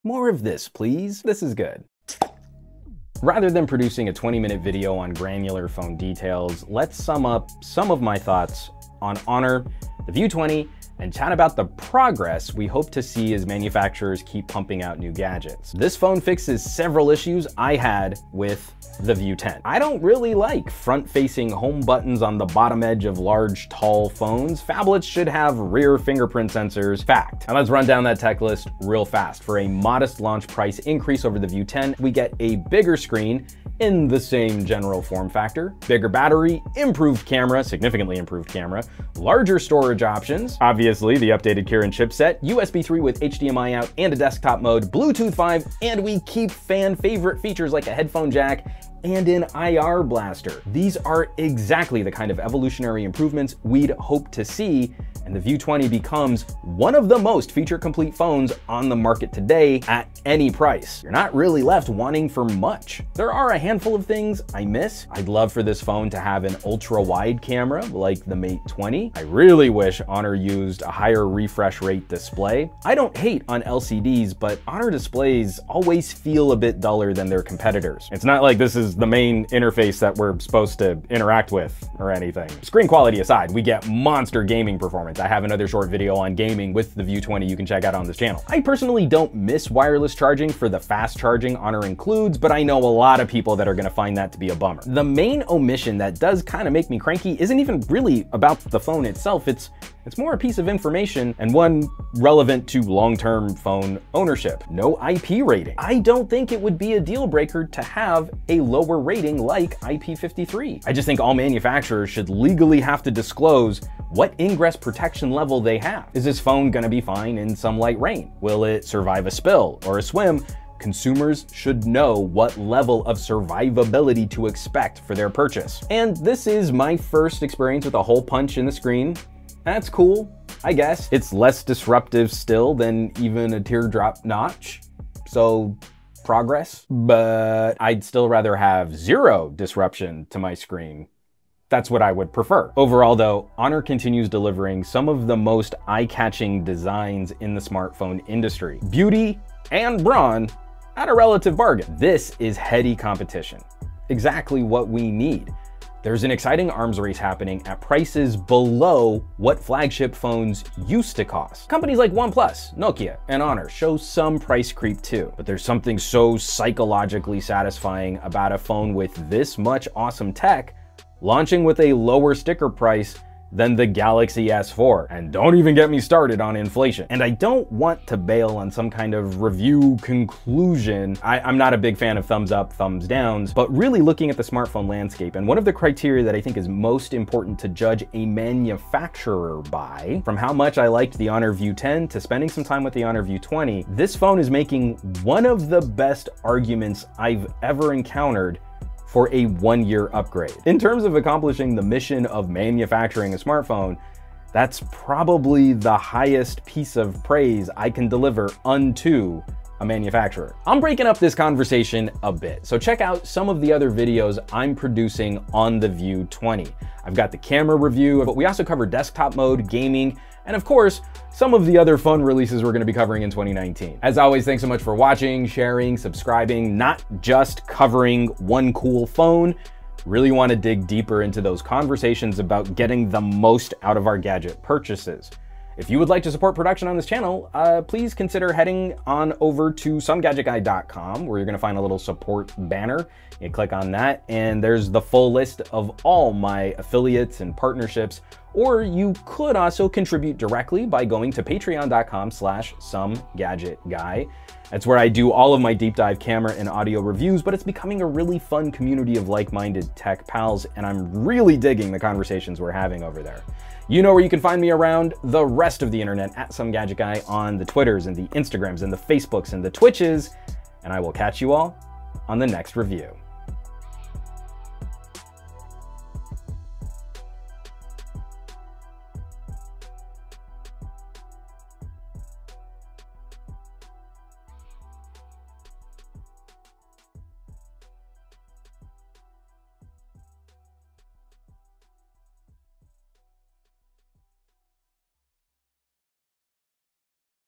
More of this, please. This is good. Rather than producing a 20-minute video on granular phone details, let's sum up some of my thoughts on Honor, the View 20, and chat about the progress we hope to see as manufacturers keep pumping out new gadgets. This phone fixes several issues I had with the View 10. I don't really like front-facing home buttons on the bottom edge of large, tall phones. Phablets should have rear fingerprint sensors. Fact. And let's run down that tech list real fast. For a modest launch price increase over the View 10, we get a bigger screen in the same general form factor, bigger battery, improved camera, significantly improved camera, larger storage options, obviously the updated Kirin chipset, USB 3 with HDMI out and a desktop mode, Bluetooth 5, and we keep fan favorite features like a headphone jack and an IR blaster. These are exactly the kind of evolutionary improvements we'd hope to see, and the View 20 becomes one of the most feature-complete phones on the market today at any price. You're not really left wanting for much. There are a handful of things I miss. I'd love for this phone to have an ultra-wide camera like the Mate 20. I really wish Honor used a higher refresh rate display. I don't hate on LCDs, but Honor displays always feel a bit duller than their competitors. It's not like this is the main interface that we're supposed to interact with or anything. Screen quality aside, we get monster gaming performance. I have another short video on gaming with the View 20 you can check out on this channel. I personally don't miss wireless charging for the fast charging Honor includes, but I know a lot of people that are gonna find that to be a bummer. The main omission that does kind of make me cranky isn't even really about the phone itself. It's more a piece of information and one relevant to long-term phone ownership. No IP rating. I don't think it would be a deal breaker to have a lower rating like IP53. I just think all manufacturers should legally have to disclose what ingress protection level they have. Is this phone gonna be fine in some light rain? Will it survive a spill or a swim? Consumers should know what level of survivability to expect for their purchase. And this is my first experience with a hole punch in the screen. That's cool, I guess. It's less disruptive still than even a teardrop notch, so progress. But I'd still rather have zero disruption to my screen. That's what I would prefer. Overall though, Honor continues delivering some of the most eye-catching designs in the smartphone industry. Beauty and brawn at a relative bargain. This is heady competition. Exactly what we need. There's an exciting arms race happening at prices below what flagship phones used to cost. Companies like OnePlus, Nokia, and Honor show some price creep too, but there's something so psychologically satisfying about a phone with this much awesome tech launching with a lower sticker price than the Galaxy S4. And don't even get me started on inflation. And I don't want to bail on some kind of review conclusion. I'm not a big fan of thumbs up, thumbs downs, but really looking at the smartphone landscape. And one of the criteria that I think is most important to judge a manufacturer by, from how much I liked the Honor View 10 to spending some time with the Honor View 20, this phone is making one of the best arguments I've ever encountered for a one-year upgrade. In terms of accomplishing the mission of manufacturing a smartphone, that's probably the highest piece of praise I can deliver unto a manufacturer. I'm breaking up this conversation a bit, so check out some of the other videos I'm producing on the View 20. I've got the camera review, but we also cover desktop mode, gaming, and of course, some of the other fun releases we're gonna be covering in 2019. As always, thanks so much for watching, sharing, subscribing, not just covering one cool phone. Really wanna dig deeper into those conversations about getting the most out of our gadget purchases. If you would like to support production on this channel, please consider heading on over to SomeGadgetGuy.com, where you're gonna find a little support banner. You click on that, and there's the full list of all my affiliates and partnerships. Or you could also contribute directly by going to patreon.com/SomeGadgetGuy. That's where I do all of my deep dive camera and audio reviews, but it's becoming a really fun community of like-minded tech pals, and I'm really digging the conversations we're having over there. You know where you can find me around the rest of the internet at SomeGadgetGuy on the Twitters and the Instagrams and the Facebooks and the Twitches, and I will catch you all on the next review.